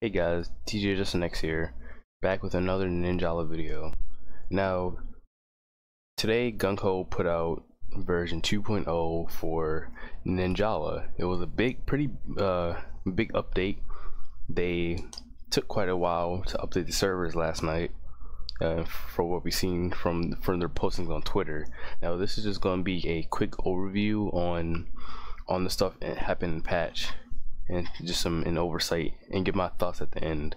Hey guys, TJ Just Next here, back with another Ninjala video. Now, today Gunko put out version 2.0 for Ninjala. It was a pretty big update. They took quite a while to update the servers last night, for what we've seen from their postings on Twitter. Now, this is just going to be a quick overview on the stuff that happened in the patch, and just an oversight, and give my thoughts at the end.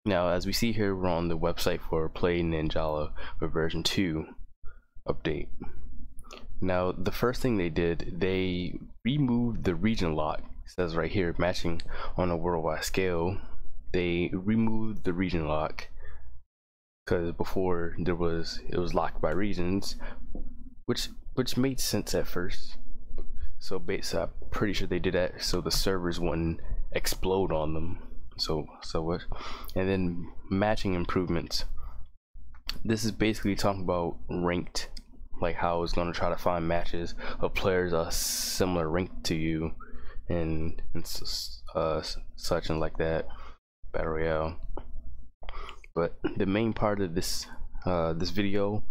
Now, as we see here, we're on the website for Play Ninjala with version 2 update. Now, the first thing they did, they removed the region lock. It says right here, matching on a worldwide scale. They removed the region lock because before it was locked by regions, which made sense at first. So I'm pretty sure they did that so the servers wouldn't explode on them. So what? And then matching improvements. This is basically talking about ranked, like how it's going to try to find matches of players a similar rank to you, and such and like that, battle royale. But the main part of this video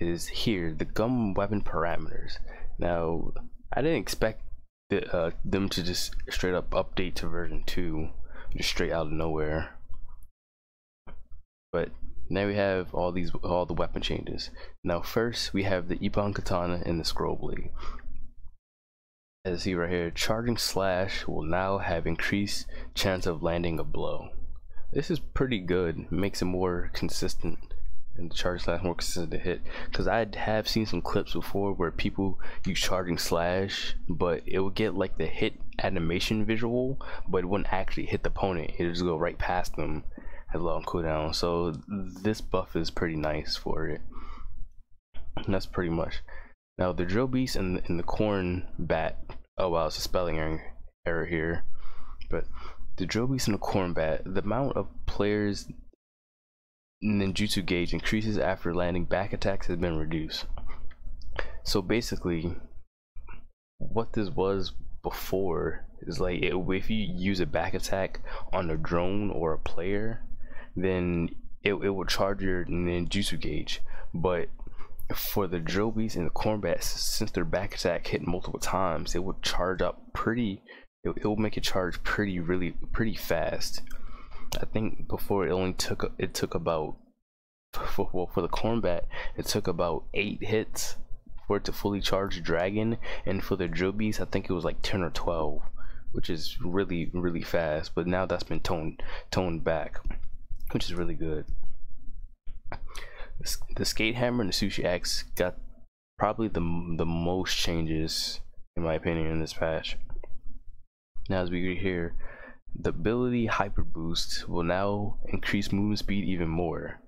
is here, the gun weapon parameters. Now, I didn't expect them to just straight up update to version 2 just straight out of nowhere, but now we have all the weapon changes. Now, first we have the Ippon Katana and the Scroll Blade. As you see right here, charging slash will now have increased chance of landing a blow. This is pretty good, makes it more consistent, and the charging slash more consistent to hit, because I have seen some clips before where people use charging slash, but it would get like the hit animation visual, but it wouldn't actually hit the opponent. It would just go right past them, has a long cooldown. So this buff is pretty nice for it, and that's pretty much. Now, the drill beast and the corn bat, oh wow, it's a spelling error here, but the drill beast and the corn bat, the amount of players Ninjutsu gauge increases after landing back attacks has been reduced. So basically, what this was before is like, if you use a back attack on a drone or a player, then it will charge your Ninjutsu gauge. But for the drill beast and the corn bat, since their back attack hit multiple times, it would charge up it will make it charge pretty fast. I think before it took about, for the corn bat, it took about 8 hits for it to fully charge the dragon, and for the drill beast I think it was like 10 or 12, which is really fast. But now that's been toned back, which is really good. The skate hammer and the sushi axe got probably the most changes in my opinion in this patch. Now, as we get here, the ability hyper boost will now increase movement speed even more.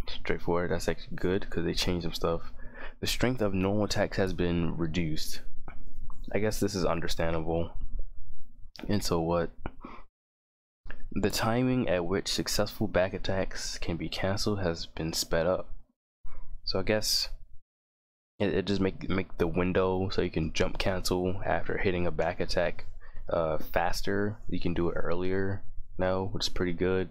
Straightforward, that's actually good because they changed some stuff. The strength of normal attacks has been reduced. I guess this is understandable. And so what? The timing at which successful back attacks can be cancelled has been sped up. So I guess it just make the window so you can jump cancel after hitting a back attack faster. You can do it earlier now, which is pretty good.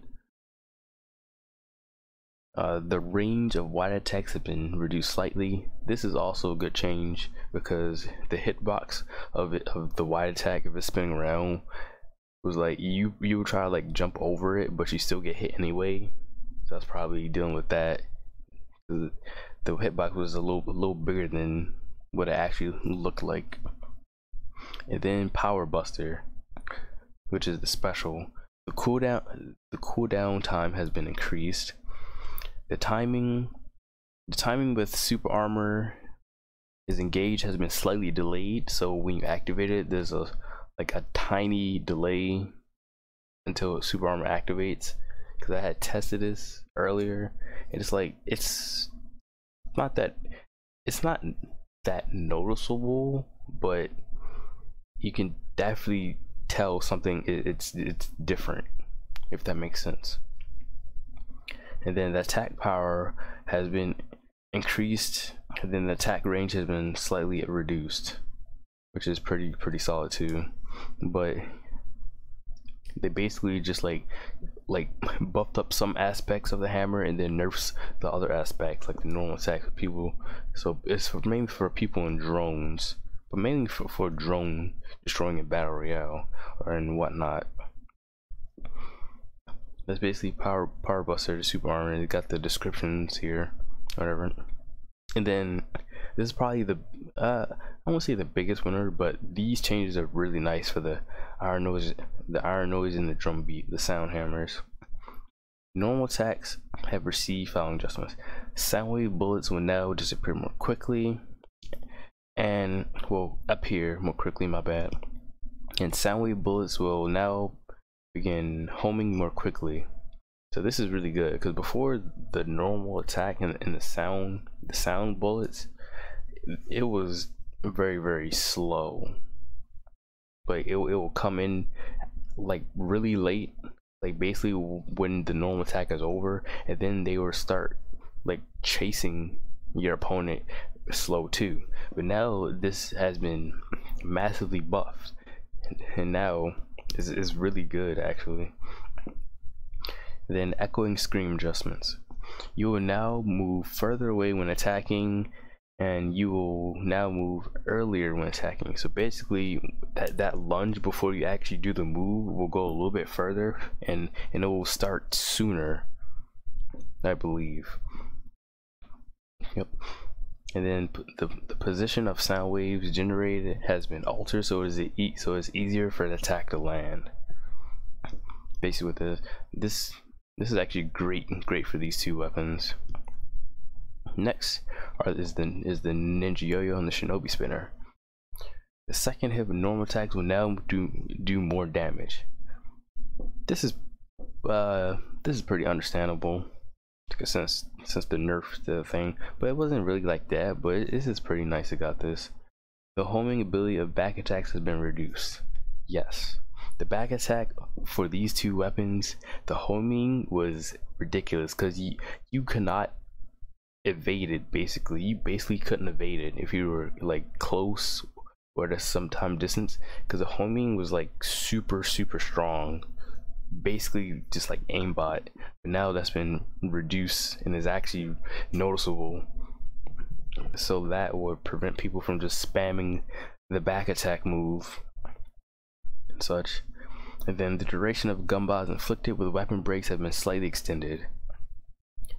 The range of wide attacks have been reduced slightly. This is also a good change because the hitbox of the wide attack, if it's spinning around, was like you would try to like jump over it, but you still get hit anyway. So that's probably dealing with that. The hitbox was a little bigger than what it actually looked like. And then Power Buster, which is the special. The cooldown time has been increased. The timing with super armor is engaged has been slightly delayed. So when you activate it, there's a tiny delay until super armor activates. Because I had tested this earlier, and it's not that noticeable, but you can definitely tell something it's different, if that makes sense. And then the attack power has been increased, and then the attack range has been slightly reduced, which is pretty solid too. But they basically just like buffed up some aspects of the hammer and then nerfs the other aspects, like the normal attack for people. So it's mainly for people in drones, but mainly for drone destroying in battle royale or and whatnot. That's basically power buster, the super armor. It got the descriptions here, whatever. And then this is probably the I won't say the biggest winner, but these changes are really nice for the iron noise and the drum beat, the sound hammers. Normal attacks have received following adjustments. Sound wave bullets will now disappear more quickly, and well, appear more quickly, my bad. And sound wave bullets will now begin homing more quickly. So this is really good, because before the normal attack and the sound bullets, it was very slow, but it will come in like really late, like basically when the normal attack is over, and then they will start like chasing your opponent slow too. But now this has been massively buffed, and now it's really good actually. Then echoing scream adjustments. You will now move further away when attacking, and you will now move earlier when attacking. So basically that lunge before you actually do the move will go a little bit further, and it will start sooner, I believe. Yep. And then the position of sound waves generated has been altered, so it's easier for the attack to land. Basically with this is actually great for these two weapons. Next is the Ninja Yoyo and the Shinobi Spinner. The second hit of normal attacks will now do more damage. This is pretty understandable, since the nerf the thing, but it wasn't really like that. But this is pretty nice. It got this. The homing ability of back attacks has been reduced. Yes, the back attack for these two weapons, the homing was ridiculous, because you cannot evade it. Basically, you couldn't evade it if you were like close or at some time distance, because the homing was like super strong, basically just like aimbot. But now that's been reduced and is actually noticeable, so that would prevent people from just spamming the back attack move and such. And then the duration of gumbos inflicted with weapon breaks have been slightly extended.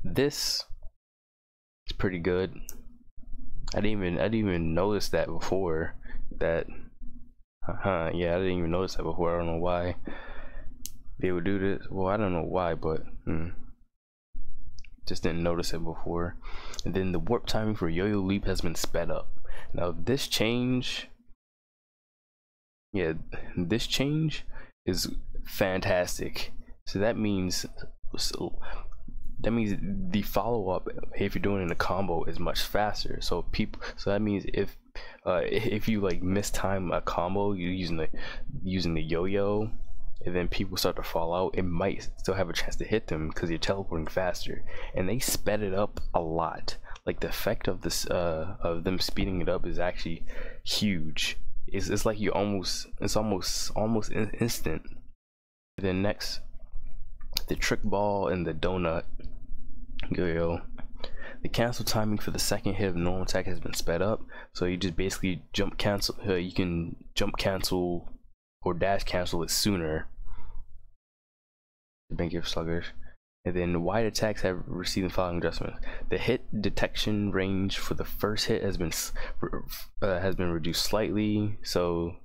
This is pretty good. I didn't even notice that before. Yeah, I didn't even notice that before. I don't know why they would do this. Well, I don't know why, but just didn't notice it before. And then the warp timing for Yoyo Leap has been sped up. Now this change, is fantastic. So that means the follow-up, if you're doing it in a combo, is much faster. So that means if you like mistime a combo, you're using the yo-yo, and then people start to fall out, it might still have a chance to hit them because you're teleporting faster. And they sped it up a lot. Like the effect of this of them speeding it up is actually huge. It's like it's almost instant. Then next, the trick ball and the donut yo-yo. The cancel timing for the second hit of normal attack has been sped up, so you just basically jump cancel. You can jump cancel or dash cancel it sooner. Thank you, sluggers. And then wide attacks have received the following adjustments. The hit detection range for the first hit has been reduced slightly, so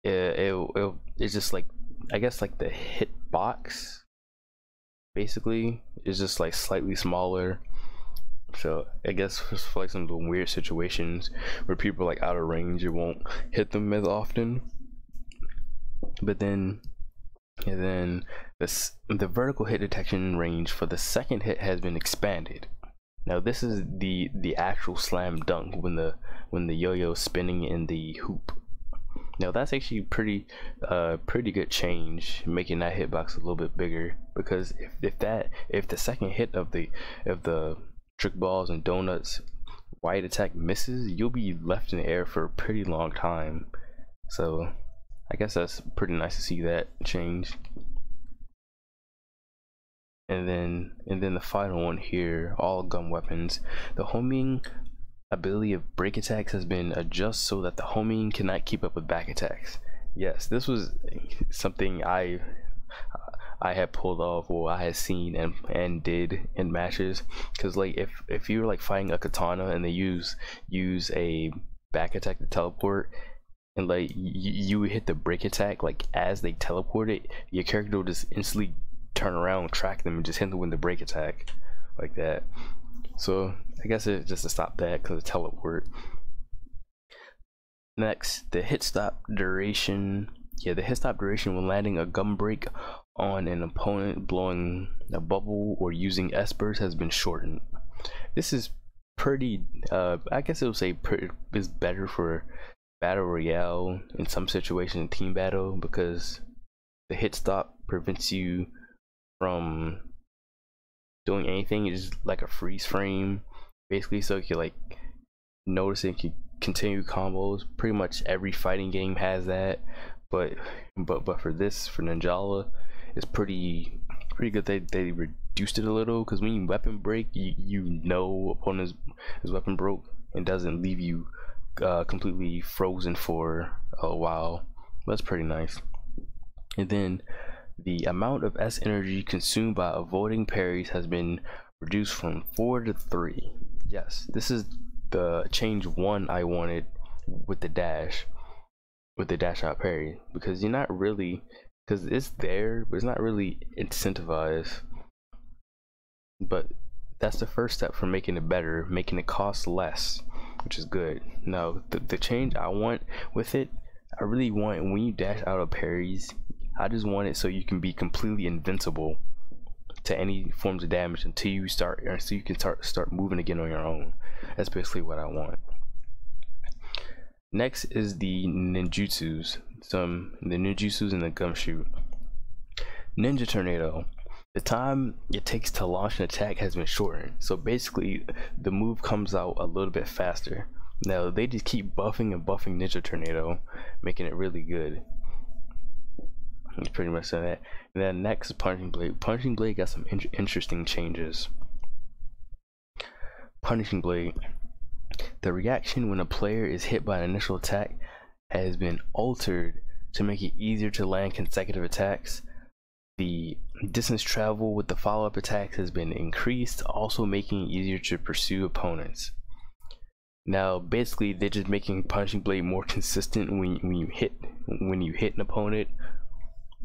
it's just like, I guess, like the hit box basically is just like slightly smaller. So I guess for like some of the weird situations where people are like out of range, it won't hit them as often. But then the vertical hit detection range for the second hit has been expanded. Now this is the actual slam dunk when the yo-yo is spinning in the hoop. Now that's actually pretty good change, making that hitbox a little bit bigger, because if the second hit of the trick balls and donuts wide attack misses, you'll be left in the air for a pretty long time. So I guess that's pretty nice to see that change. And then the final one here, all gun weapons. The homing ability of break attacks has been adjusted so that the homing cannot keep up with back attacks. Yes, this was something I had pulled off, or I had seen and did in matches. Because like if you're like fighting a katana and they use a back attack to teleport, and like you hit the break attack like as they teleport it, your character will just instantly turn around, track them, and just hit them with the break attack like that. So I guess it's just to stop that because of teleport. Next, the hit stop duration. Yeah, the hit stop duration when landing a gun break on an opponent, blowing a bubble, or using espers has been shortened. This is pretty, I guess it would say is better for battle royale in some situations in team battle, because the hit stop prevents you from doing anything. It's just like a freeze frame basically, so you can like notice it, you can continue combos. Pretty much every fighting game has that, but for this, for Ninjala, it's pretty good. They reduced it a little, because when you weapon break, you know opponent's weapon broke and doesn't leave you completely frozen for a while. That's pretty nice. And then the amount of S energy consumed by avoiding parries has been reduced from 4 to 3. Yes, this is the change one I wanted with the dash out parry, because you're not really, because it's there but it's not really incentivized. But that's the first step for making it better, making it cost less, which is good. Now the change I want with it, I really want when you dash out of parries, I just want it so you can be completely invincible to any forms of damage until you start, or so you can start moving again on your own. That's basically what I want. Next is the ninjutsus. The ninjutsus and the gumshoe. Ninja tornado. The time it takes to launch an attack has been shortened, so basically the move comes out a little bit faster. Now they just keep buffing and buffing Ninja Tornado, making it really good. It's pretty much that. And then next is Punching Blade. Punching Blade got some interesting changes. Punching Blade. The reaction when a player is hit by an initial attack has been altered to make it easier to land consecutive attacks. The distance travel with the follow-up attacks has been increased, also making it easier to pursue opponents. Now basically they're just making Punching Blade more consistent when you hit an opponent.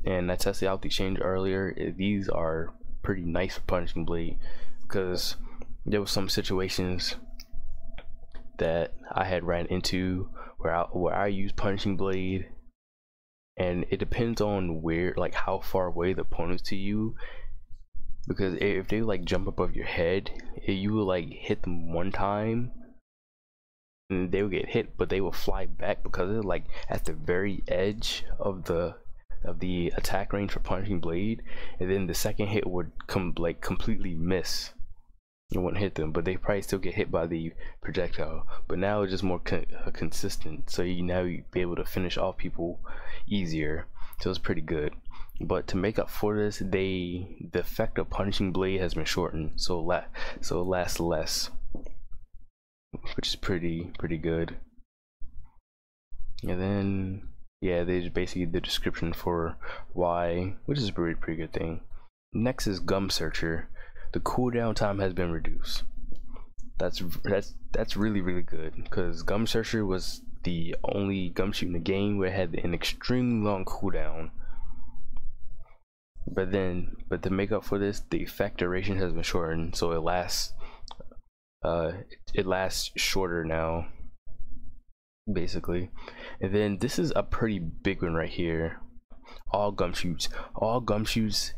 And I tested out the change earlier. These are pretty nice for Punching Blade, because there were some situations that I had ran into where I use Punching Blade, and it depends on where, like how far away the opponent's to you, because if they like jump above your head, you will like hit them one time and they will get hit, but they will fly back because they're like at the very edge of the attack range for Punching Blade, and then the second hit would completely miss. It wouldn't hit them, but they probably still get hit by the projectile. But now it's just more consistent, so you be able to finish off people easier. So it's pretty good. But to make up for this, the effect of Punching Blade has been shortened, so it lasts less, which is pretty good. And then yeah, there's basically the description for why, which is a pretty good thing. Next is Gum Searcher. The cooldown time has been reduced. That's really good, because Gum Searcher was the only gumshoe in the game where it had an extremely long cooldown. But to make up for this, the effect duration has been shortened, so it lasts shorter now, basically. And then this is a pretty big one right here. All gumshoes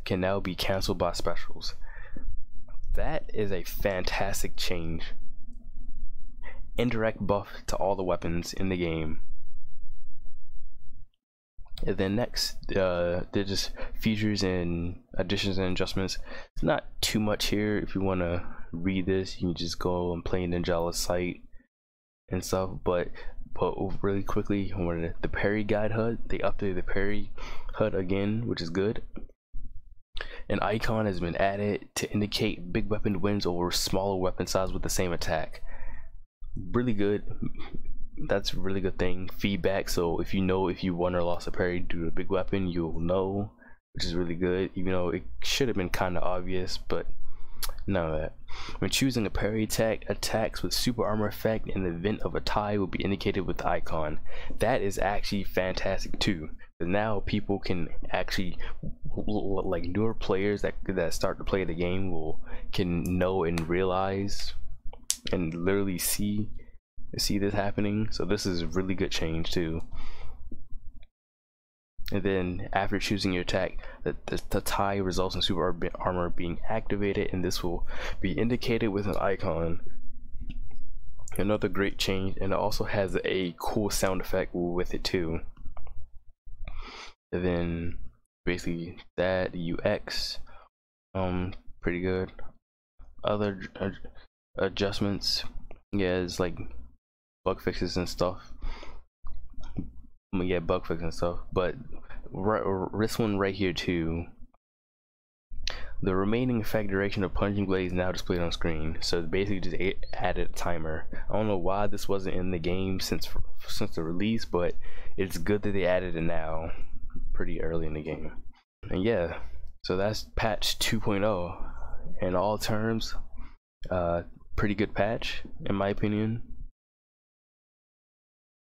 can now be canceled by specials. That is a fantastic change. Indirect buff to all the weapons in the game. And then next, they're just features and additions and adjustments. It's not too much here. If you want to read this, you can just go and play Ninjala's site and stuff. But really quickly, the Parry Guide Hud, they updated the Parry HUD again, which is good. An icon has been added to indicate big weapon wins over smaller weapon size with the same attack. Really good. That's a really good thing. Feedback, so if you won or lost a parry due to a big weapon, you'll know, which is really good, even though it should have been kind of obvious, but none of that. When choosing a parry attack, attacks with super armor effect in the event of a tie will be indicated with the icon. That is actually fantastic too. Now people can actually, like newer players that start to play the game can know and realize and literally see this happening. So this is a really good change too. And then after choosing your attack, the tie results in super armor being activated, and this will be indicated with an icon. Another great change, and it also has a cool sound effect with it too. And then basically that UX, pretty good. Other adjustments, yeah, it's like bug fixes and stuff. Yeah, bug fixes and stuff. But this one right here too, the remaining effect duration of punching blade is now displayed on screen. So basically just added a timer. I don't know why this wasn't in the game since the release, but it's good that they added it now, pretty early in the game. And yeah, so that's patch 2.0 in all terms. Pretty good patch in my opinion.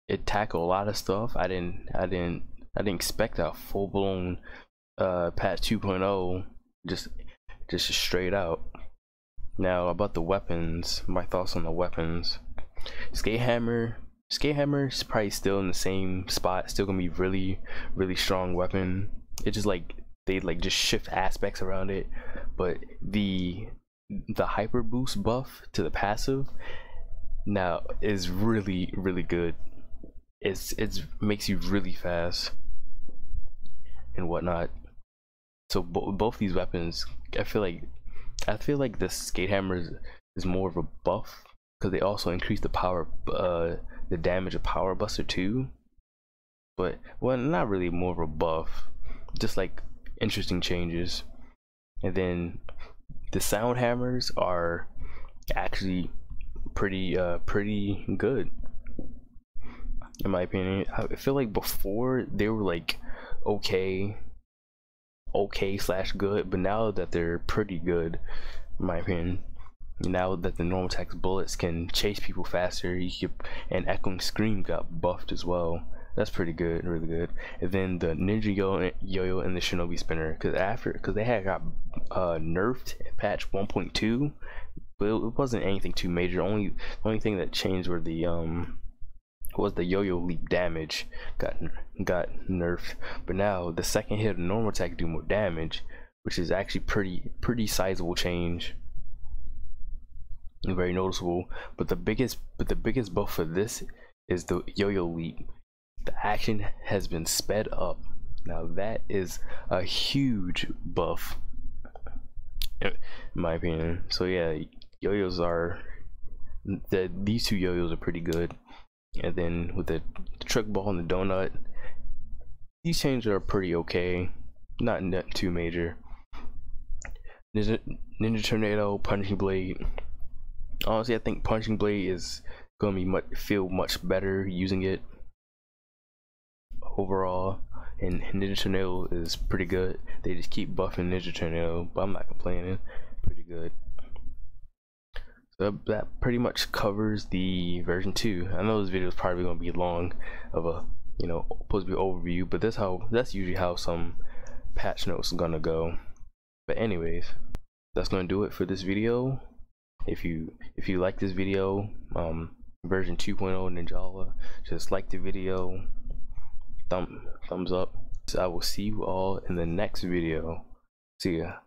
It tackled a lot of stuff. I didn't expect a full-blown patch 2.0 just straight out. Now about the weapons, my thoughts on the weapons. Skate hammer is probably still in the same spot, still gonna be really strong weapon. It just like they just shift aspects around it, but the hyper boost buff to the passive now is really good. It's makes you really fast and whatnot. So both these weapons, I feel like the skate hammer is more of a buff, because they also increase the power, the damage of power buster too. But well, not really more of a buff, just like interesting changes. And then the sound hammers are actually pretty good in my opinion. I feel like before they were like okay slash good, but now that they're pretty good in my opinion. Now that the normal attack bullets can chase people faster, and echoing scream got buffed as well. That's pretty good, really good. And then the Yoyo and the Shinobi Spinner, because they had got nerfed in patch 1.2, but it wasn't anything too major. The only thing that changed were the was the Yoyo leap damage got nerfed. But now the second hit of normal attack do more damage, which is actually pretty sizable change. Very noticeable. But the biggest buff for this is the Yoyo leap. The action has been sped up. Now that is a huge buff in my opinion. So yeah, Yoyos are these two Yoyos are pretty good. And then with the trick ball and the donut, these changes are pretty okay, not too major. Ninja Tornado, punching blade. Honestly, I think punching blade is gonna be feel much better using it overall, and Ninja Tornado is pretty good. They just keep buffing Ninja Tornado, but I'm not complaining. Pretty good. So that pretty much covers the version 2. I know this video is probably gonna be long, of a supposed to be overview, but that's usually how some patch notes are gonna go. But anyways, that's gonna do it for this video. If you like this video, version 2.0 Ninjala, just like the video, thumbs up. So I will see you all in the next video. See ya.